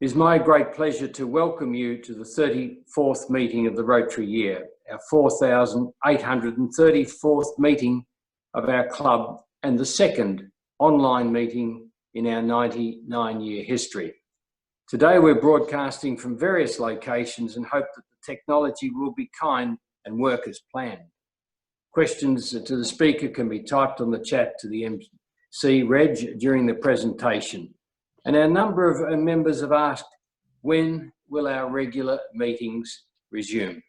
It is my great pleasure to welcome you to the 34th meeting of the Rotary year, our 4,834th meeting of our club and the second online meeting in our 99-year history. Today we're broadcasting from various locations and hope that the technology will be kind and work as planned. Questions to the speaker can be typed on the chat to the MC Reg during the presentation. And our number of members have asked, when will our regular meetings resume?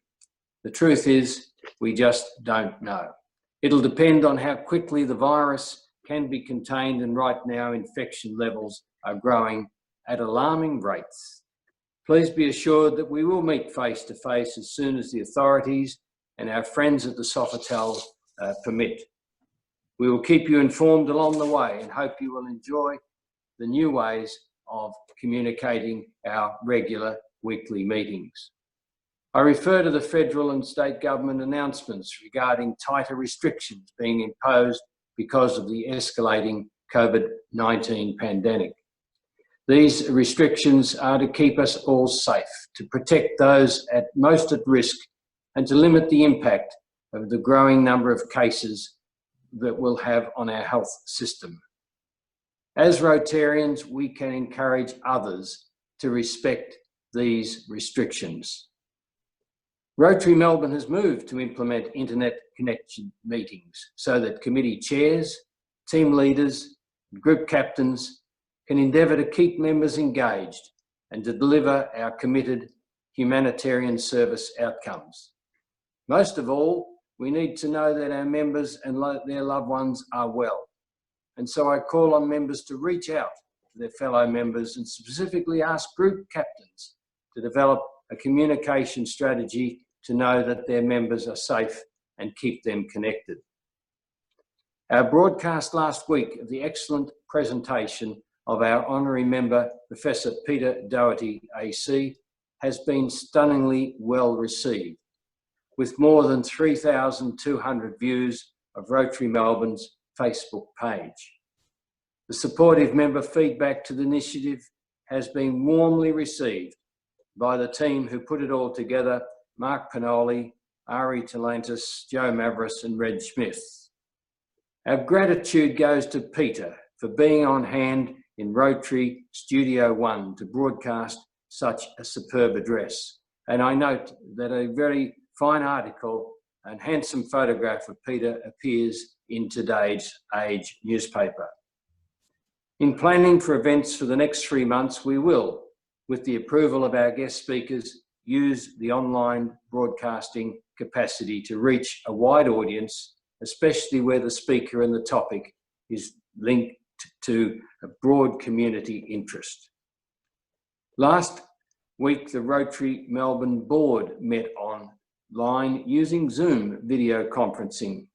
The truth is, we just don't know. It'll depend on how quickly the virus can be contained, and right now infection levels are growing at alarming rates. Please be assured that we will meet face to face as soon as the authorities and our friends at the Sofitel permit. We will keep you informed along the way and hope you will enjoy the new ways of communicating our regular weekly meetings. I refer to the federal and state government announcements regarding tighter restrictions being imposed because of the escalating COVID-19 pandemic. These restrictions are to keep us all safe, to protect those most at risk, and to limit the impact of the growing number of cases that will have on our health system. As Rotarians, we can encourage others to respect these restrictions. Rotary Melbourne has moved to implement internet connection meetings so that committee chairs, team leaders, and group captains can endeavour to keep members engaged and to deliver our committed humanitarian service outcomes. Most of all, we need to know that our members and their loved ones are well. And so I call on members to reach out to their fellow members and specifically ask group captains to develop a communication strategy to know that their members are safe and keep them connected. Our broadcast last week of the excellent presentation of our honorary member, Professor Peter Doherty AC, has been stunningly well received, with more than 3,200 views of Rotary Melbourne's Facebook page. The supportive member feedback to the initiative has been warmly received by the team who put it all together: Mark Pinoli, Ari Talantis, Joe Mavris and Red Smith. Our gratitude goes to Peter for being on hand in Rotary Studio 1 to broadcast such a superb address. And I note that a very fine article and handsome photograph of Peter appears in today's Age newspaper. In planning for events for the next 3 months, we will, with the approval of our guest speakers, use the online broadcasting capacity to reach a wide audience, especially where the speaker and the topic is linked to a broad community interest. Last week, the Rotary Melbourne board met online using Zoom video conferencing,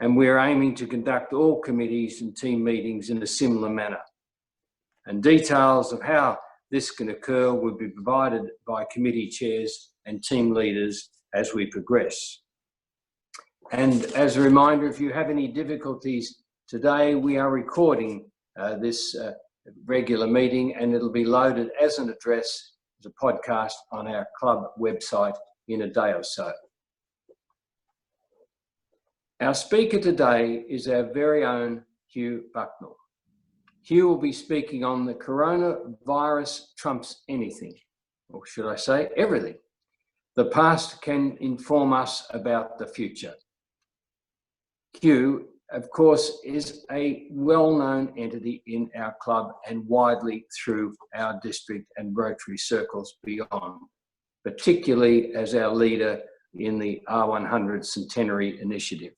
and we're aiming to conduct all committees and team meetings in a similar manner. And details of how this can occur will be provided by committee chairs and team leaders as we progress. And as a reminder, if you have any difficulties today, we are recording this regular meeting, and it'll be loaded as an address, as a podcast on our club website in a day or so. Our speaker today is our very own Hugh Bucknall. Hugh will be speaking on the coronavirus trumps anything, or should I say everything. The past can inform us about the future. Hugh, of course, is a well-known entity in our club and widely through our district and Rotary circles beyond, particularly as our leader in the R100 Centenary Initiative.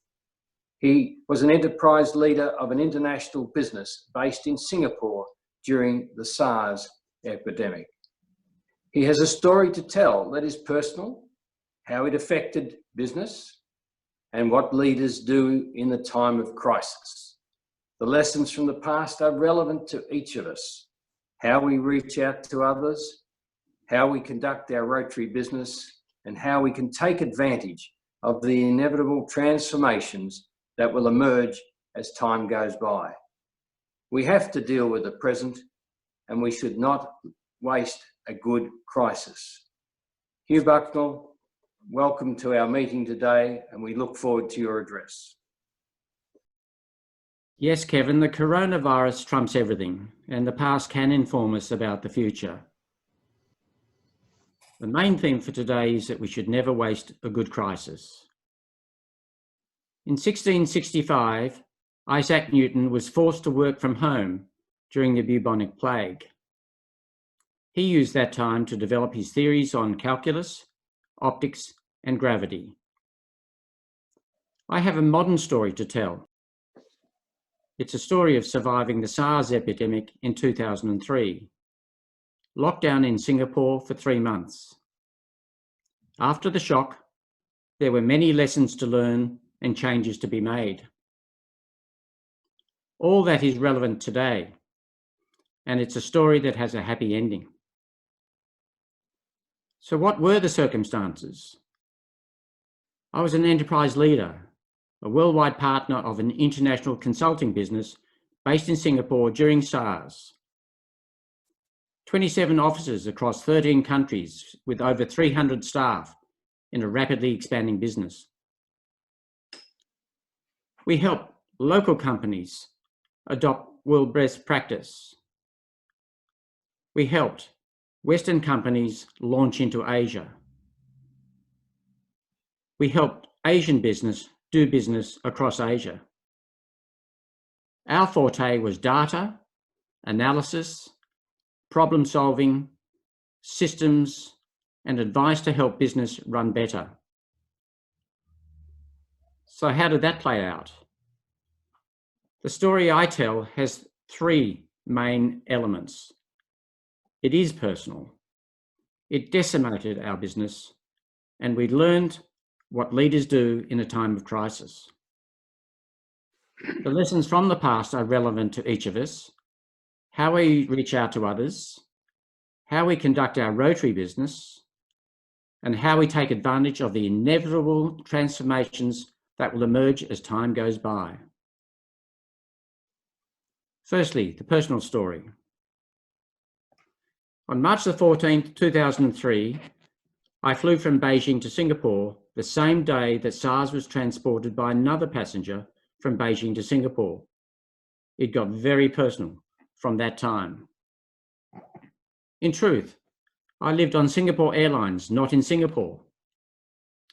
He was an enterprise leader of an international business based in Singapore during the SARS epidemic. He has a story to tell that is personal, how it affected business, and what leaders do in the time of crisis. The lessons from the past are relevant to each of us: how we reach out to others, how we conduct our Rotary business, and how we can take advantage of the inevitable transformations that will emerge as time goes by. We have to deal with the present, and we should not waste a good crisis. Hugh Bucknall, welcome to our meeting today, and we look forward to your address. Yes, Kevin, the coronavirus trumps everything, and the past can inform us about the future. The main theme for today is that we should never waste a good crisis. In 1665, Isaac Newton was forced to work from home during the bubonic plague. He used that time to develop his theories on calculus, optics, and gravity. I have a modern story to tell. It's a story of surviving the SARS epidemic in 2003. Lockdown in Singapore for 3 months. After the shock, there were many lessons to learn and changes to be made. All that is relevant today, and it's a story that has a happy ending. So what were the circumstances? I was an enterprise leader, a worldwide partner of an international consulting business based in Singapore during SARS. 27 offices across 13 countries with over 300 staff in a rapidly expanding business. We help local companies adopt world best practice. We helped Western companies launch into Asia. We helped Asian business do business across Asia. Our forte was data, analysis, problem solving, systems, and advice to help business run better. So how did that play out? The story I tell has 3 main elements. It is personal. It decimated our business, and we learned what leaders do in a time of crisis. The lessons from the past are relevant to each of us, how we reach out to others, how we conduct our Rotary business, and how we take advantage of the inevitable transformations that will emerge as time goes by. Firstly, the personal story. On March the 14th, 2003, I flew from Beijing to Singapore the same day that SARS was transported by another passenger from Beijing to Singapore. It got very personal from that time. In truth, I lived on Singapore Airlines, not in Singapore.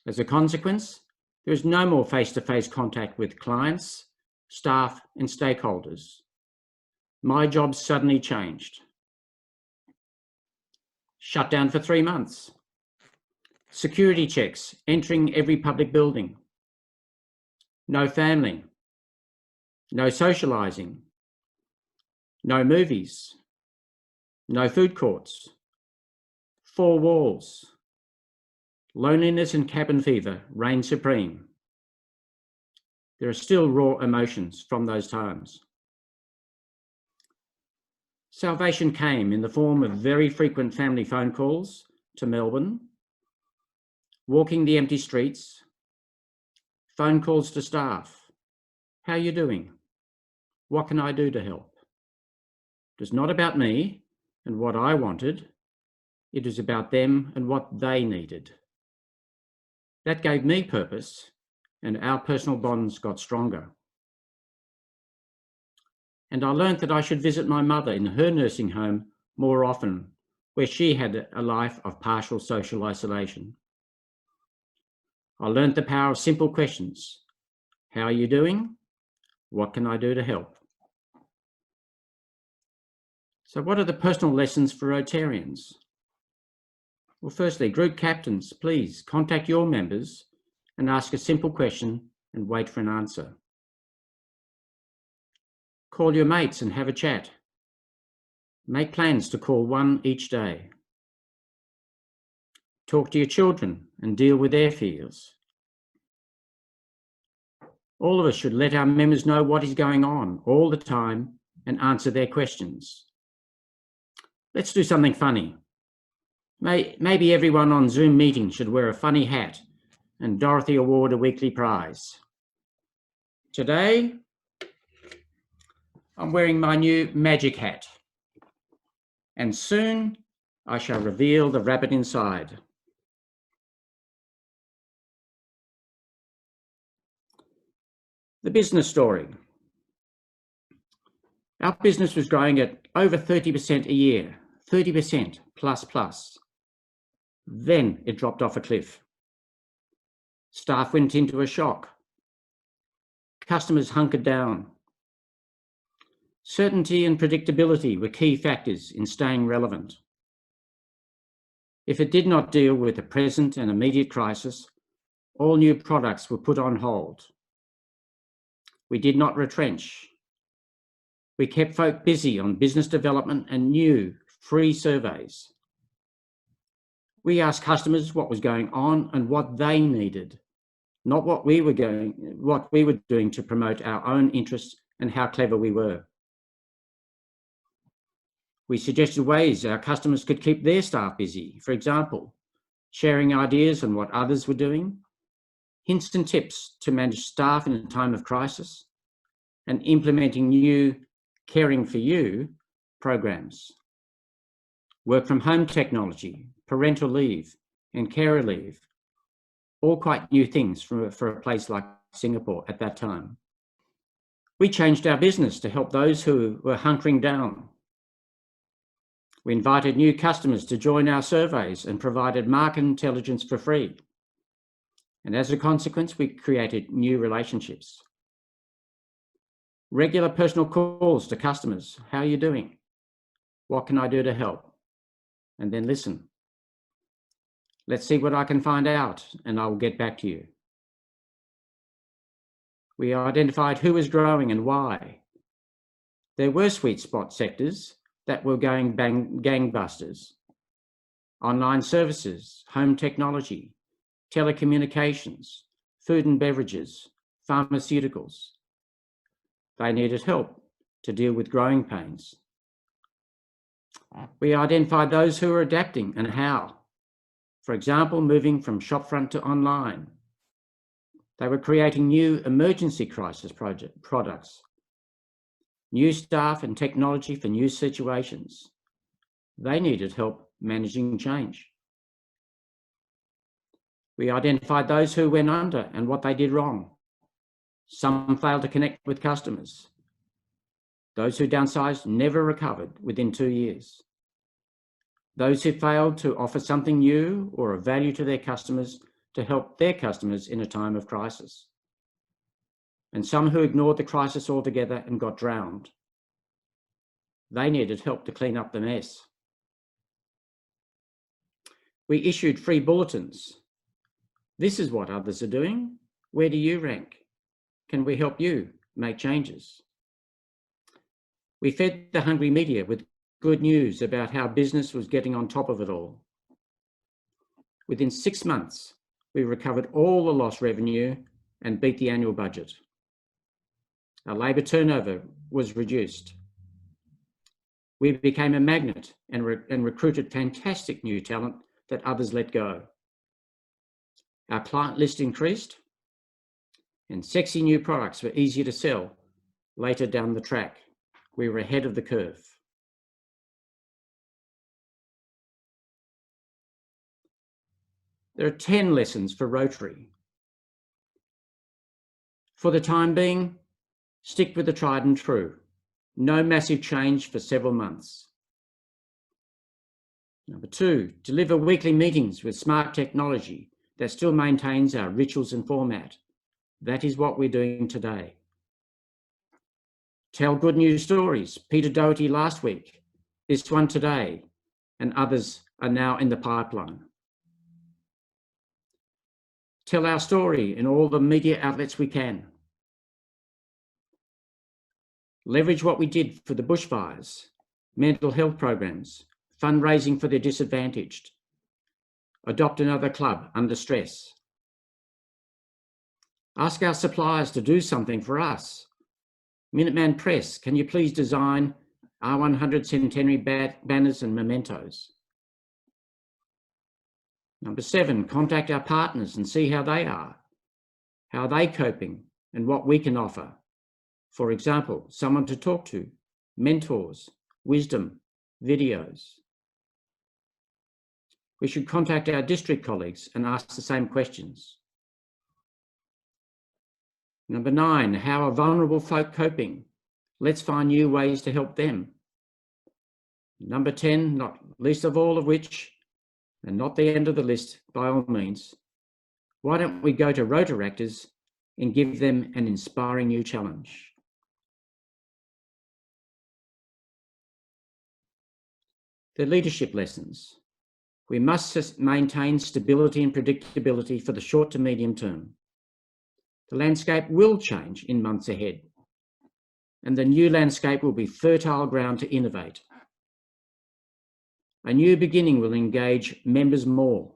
As a consequence, there was no more face-to-face contact with clients, staff, and stakeholders. My job suddenly changed. Shut down for 3 months. Security checks entering every public building. No family. No socialising. No movies. No food courts. 4 walls. Loneliness and cabin fever reign supreme. There are still raw emotions from those times. Salvation came in the form of very frequent family phone calls to Melbourne, walking the empty streets, phone calls to staff. How are you doing? What can I do to help? It was not about me and what I wanted. It was about them and what they needed. That gave me purpose, and our personal bonds got stronger. And I learned that I should visit my mother in her nursing home more often, where she had a life of partial social isolation. I learned the power of simple questions. How are you doing? What can I do to help? So what are the personal lessons for Rotarians? Well, firstly, group captains, please contact your members and ask a simple question and wait for an answer. Call your mates and have a chat. Make plans to call one each day. Talk to your children and deal with their fears. All of us should let our members know what is going on all the time and answer their questions. Let's do something funny. Maybe everyone on Zoom meeting should wear a funny hat and Dorothy award a weekly prize. Today, I'm wearing my new magic hat. And soon I shall reveal the rabbit inside. The business story. Our business was growing at over 30% a year, 30% plus. Then it dropped off a cliff. Staff went into a shock. Customers hunkered down. Certainty and predictability were key factors in staying relevant. If it did not deal with the present and immediate crisis, all new products were put on hold. We did not retrench. We kept folk busy on business development and new free surveys. We asked customers what was going on and what they needed, not what we were doing to promote our own interests and how clever we were. We suggested ways our customers could keep their staff busy. For example, sharing ideas on what others were doing, hints and tips to manage staff in a time of crisis, and implementing new caring for you programs. Work from home technology, parental leave, and carer leave, all quite new things for a place like Singapore at that time. We changed our business to help those who were hunkering down. We invited new customers to join our surveys and provided market intelligence for free. And as a consequence, we created new relationships. Regular personal calls to customers. How are you doing? What can I do to help? And then listen. Let's see what I can find out and I will get back to you. We identified who was growing and why. There were sweet spot sectors that were going gangbusters. Online services, home technology, telecommunications, food and beverages, pharmaceuticals. They needed help to deal with growing pains. We identified those who were adapting and how. For example, moving from shopfront to online. They were creating new emergency crisis products, new staff and technology for new situations. They needed help managing change. We identified those who went under and what they did wrong. Some failed to connect with customers. Those who downsized never recovered within 2 years. Those who failed to offer something new or of value to their customers to help their customers in a time of crisis. And some who ignored the crisis altogether and got drowned. They needed help to clean up the mess. We issued free bulletins. This is what others are doing. Where do you rank? Can we help you make changes? We fed the hungry media with good news about how business was getting on top of it all. Within 6 months, we recovered all the lost revenue and beat the annual budget. Our labour turnover was reduced. We became a magnet and recruited fantastic new talent that others let go. Our client list increased and sexy new products were easier to sell later down the track. We were ahead of the curve. There are 10 lessons for Rotary. For the time being, stick with the tried and true. No massive change for several months. Number 2, deliver weekly meetings with smart technology that still maintains our rituals and format. That is what we're doing today. Tell good news stories. Peter Doherty last week, this one today, and others are now in the pipeline. Tell our story in all the media outlets we can. Leverage what we did for the bushfires, mental health programs, fundraising for the disadvantaged. Adopt another club under stress. Ask our suppliers to do something for us. Minuteman Press, can you please design our 100 centenary banners and mementos? Number 7, contact our partners and see how they are. How are they coping and what we can offer? For example, someone to talk to, mentors, wisdom, videos. We should contact our district colleagues and ask the same questions. Number 9, how are vulnerable folk coping? Let's find new ways to help them. Number 10, not least of all of which, and not the end of the list by all means, why don't we go to Rotaractors and give them an inspiring new challenge? The leadership lessons. We must maintain stability and predictability for the short to medium term. The landscape will change in months ahead, and the new landscape will be fertile ground to innovate. A new beginning will engage members more.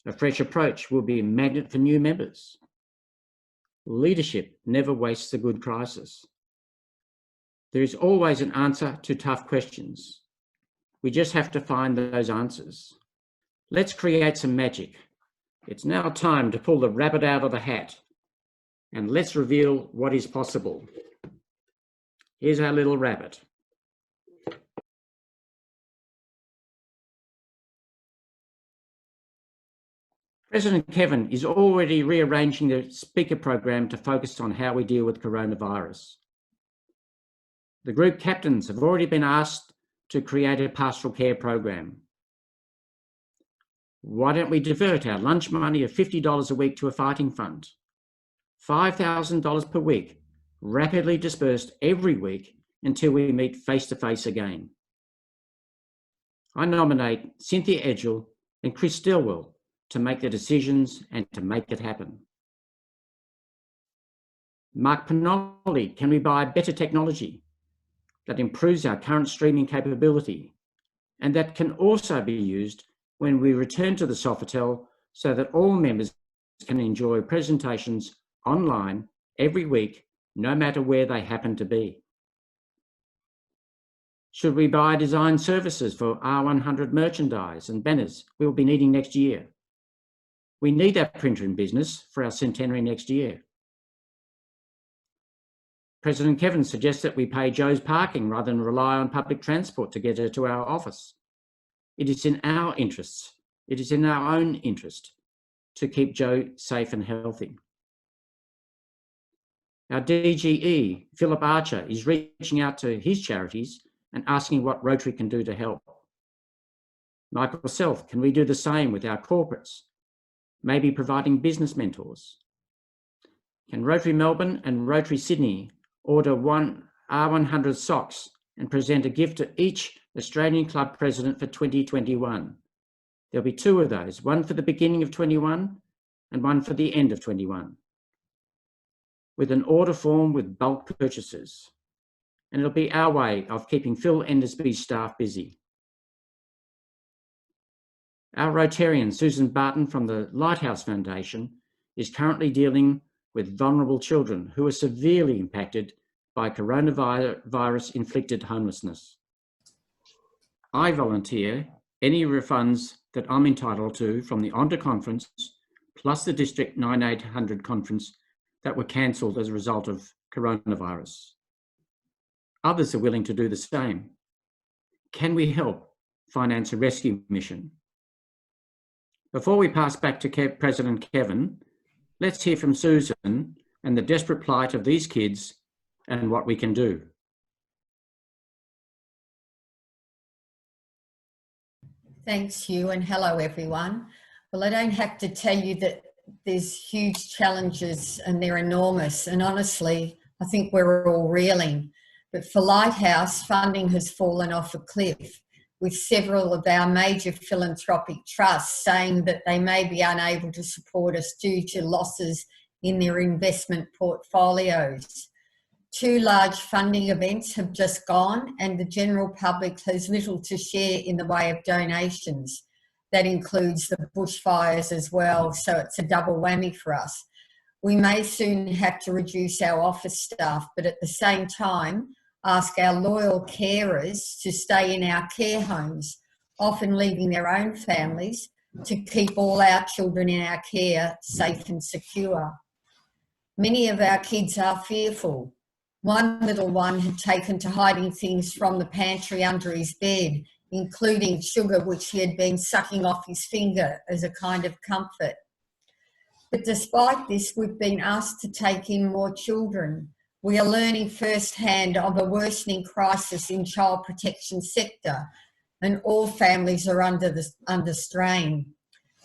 A fresh approach will be a magnet for new members. Leadership never wastes a good crisis. There is always an answer to tough questions. We just have to find those answers. Let's create some magic. It's now time to pull the rabbit out of the hat and let's reveal what is possible. Here's our little rabbit. President Kevin is already rearranging the speaker program to focus on how we deal with coronavirus. The group captains have already been asked to create a pastoral care program. Why don't we divert our lunch money of $50 a week to a fighting fund? $5,000 per week, rapidly dispersed every week until we meet face-to-face again. I nominate Cynthia Edgell and Chris Stilwell to make the decisions and to make it happen. Mark Panoli, can we buy better technology that improves our current streaming capability and that can also be used when we return to the Sofitel so that all members can enjoy presentations online every week, no matter where they happen to be? Should we buy design services for R100 merchandise and banners we'll be needing next year? We need that printer in business for our centenary next year. President Kevin suggests that we pay Joe's parking rather than rely on public transport to get her to our office. It is in our interests, it is in our own interest to keep Joe safe and healthy. Our DGE, Philip Archer, is reaching out to his charities and asking what Rotary can do to help. Michael Self, can we do the same with our corporates? Maybe providing business mentors. Can Rotary Melbourne and Rotary Sydney order one R100 socks and present a gift to each Australian club president for 2021? There'll be 2 of those, one for the beginning of 21 and one for the end of 21, with an order form with bulk purchases. And it'll be our way of keeping Phil Endersby's staff busy. Our Rotarian, Susan Barton from the Lifehouse Foundation, is currently dealing with vulnerable children who are severely impacted by coronavirus-inflicted homelessness. I volunteer any refunds that I'm entitled to from the ONTA conference, plus the District 9800 conference that were cancelled as a result of coronavirus. Others are willing to do the same. Can we help finance a rescue mission? Before we pass back to President Kevin, let's hear from Susan and the desperate plight of these kids and what we can do. Thanks, Hugh, and hello, everyone. Well, I don't have to tell you that there's huge challenges and they're enormous. And honestly, I think we're all reeling. But for Lifehouse, funding has fallen off a cliff, with several of our major philanthropic trusts saying that they may be unable to support us due to losses in their investment portfolios. 2 large funding events have just gone and the general public has little to share in the way of donations. That includes the bushfires as well, so it's a double whammy for us. We may soon have to reduce our office staff, but at the same time, ask our loyal carers to stay in our care homes, often leaving their own families to keep all our children in our care safe and secure. Many of our kids are fearful. One little one had taken to hiding things from the pantry under his bed including sugar, which he had been sucking off his finger as a kind of comfort. But despite this, we've been asked to take in more children. We are learning firsthand of a worsening crisis in child protection sector, and all families are under strain.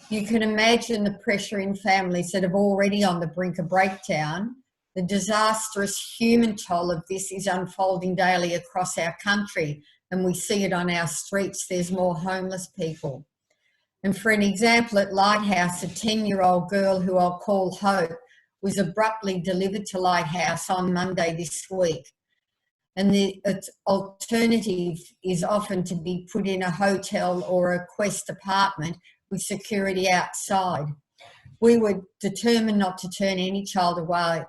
You can imagine the pressure in families that are already on the brink of breakdown. The disastrous human toll of this is unfolding daily across our country, and we see it on our streets. There's more homeless people. And for an example, at Lifehouse, a 10-year-old girl who I'll call Hope was abruptly delivered to Lifehouse on Monday this week. And the alternative is often to be put in a hotel or a Quest apartment with security outside. We were determined not to turn any child away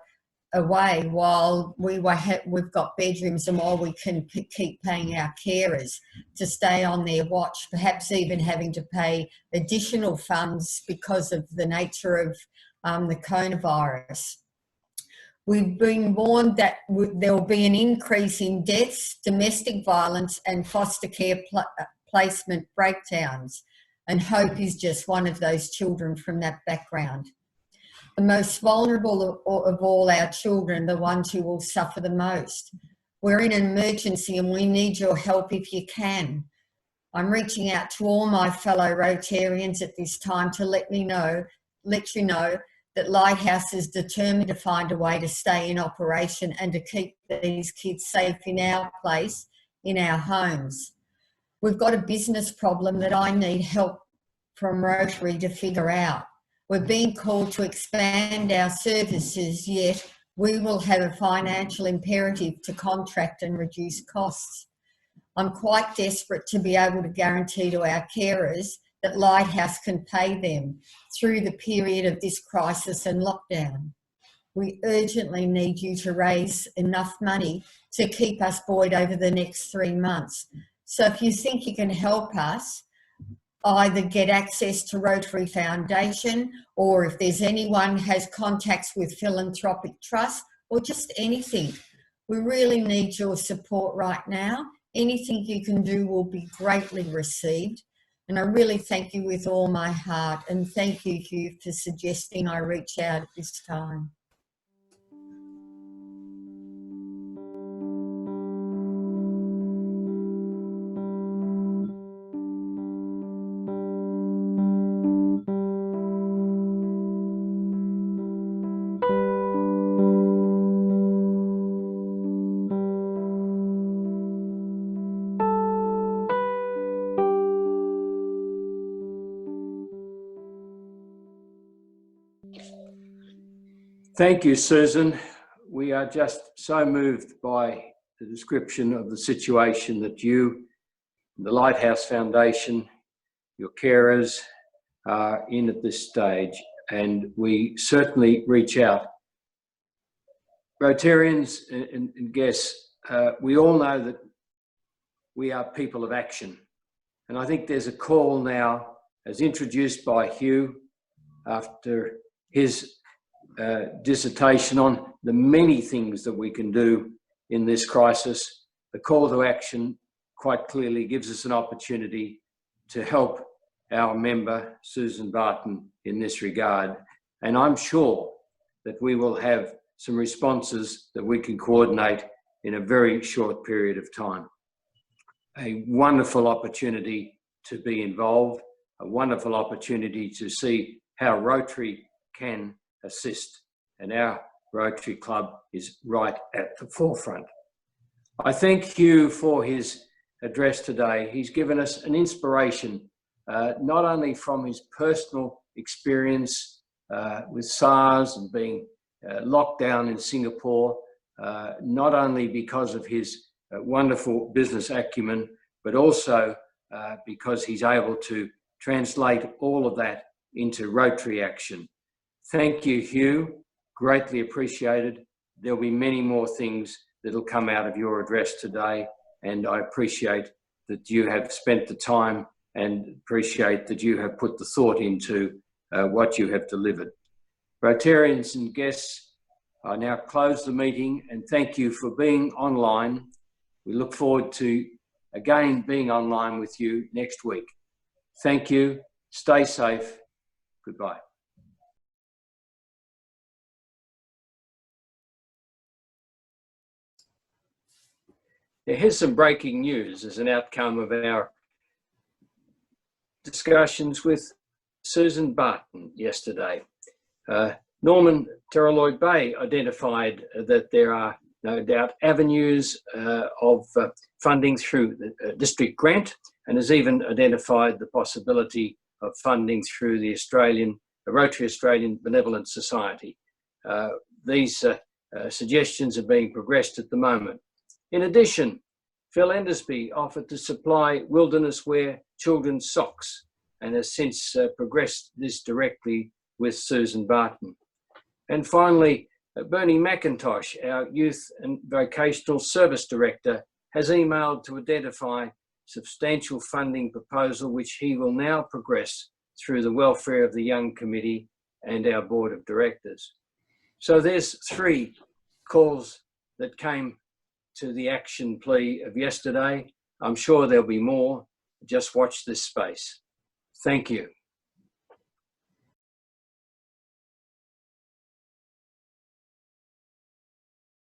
while we've got bedrooms and while we can keep paying our carers to stay on their watch, perhaps even having to pay additional funds because of the nature of the coronavirus. We've been warned that there will be an increase in deaths, domestic violence and foster care placement breakdowns. And Hope is just one of those children from that background. The most vulnerable of all our children, the ones who will suffer the most. We're in an emergency and we need your help if you can. I'm reaching out to all my fellow Rotarians at this time to let you know that Lifehouse is determined to find a way to stay in operation and to keep these kids safe in our place, in our homes. We've got a business problem that I need help from Rotary to figure out. We're being called to expand our services, yet we will have a financial imperative to contract and reduce costs. I'm quite desperate to be able to guarantee to our carers that Lifehouse can pay them through the period of this crisis and lockdown. We urgently need you to raise enough money to keep us buoyed over the next 3 months. So if you think you can help us, either get access to Rotary Foundation, or if there's anyone has contacts with philanthropic trusts, or just anything. We really need your support right now. Anything you can do will be greatly received. And I really thank you with all my heart. And thank you, Hugh, for suggesting I reach out at this time. Thank you, Susan. We are just so moved by the description of the situation that you, the Lifehouse Foundation, your carers are in at this stage, and we certainly reach out. Rotarians and guests, we all know that we are people of action. And I think there's a call now, as introduced by Hugh after his dissertation on the many things that we can do in this crisis. The call to action quite clearly gives us an opportunity to help our member, Susan Barton, in this regard. And I'm sure that we will have some responses that we can coordinate in a very short period of time. A wonderful opportunity to be involved, a wonderful opportunity to see how Rotary can assist, and our Rotary Club is right at the forefront. I thank Hugh for his address today. He's given us an inspiration, not only from his personal experience with SARS and being locked down in Singapore, not only because of his wonderful business acumen, but also because he's able to translate all of that into Rotary action. Thank you, Hugh. Greatly appreciated. There'll be many more things that'll come out of your address today, and I appreciate that you have spent the time and appreciate that you have put the thought into what you have delivered. Rotarians and guests, I now close the meeting and thank you for being online. We look forward to again being online with you next week. Thank you. Stay safe. Goodbye. Now, here's some breaking news as an outcome of our discussions with Susan Barton yesterday. Norman Terraloid Bay identified that there are no doubt avenues of funding through the district grant, and has even identified the possibility of funding through the Rotary Australian Benevolent Society. These suggestions are being progressed at the moment. In addition, Phil Endersby offered to supply wilderness wear children's socks and has since progressed this directly with Susan Barton. And finally, Bernie McIntosh, our Youth and Vocational Service Director, has emailed to identify substantial funding proposal which he will now progress through the Welfare of the Young Committee and our Board of Directors. So there's 3 calls that came to the action plea of yesterday. I'm sure there'll be more. Just watch this space. Thank you.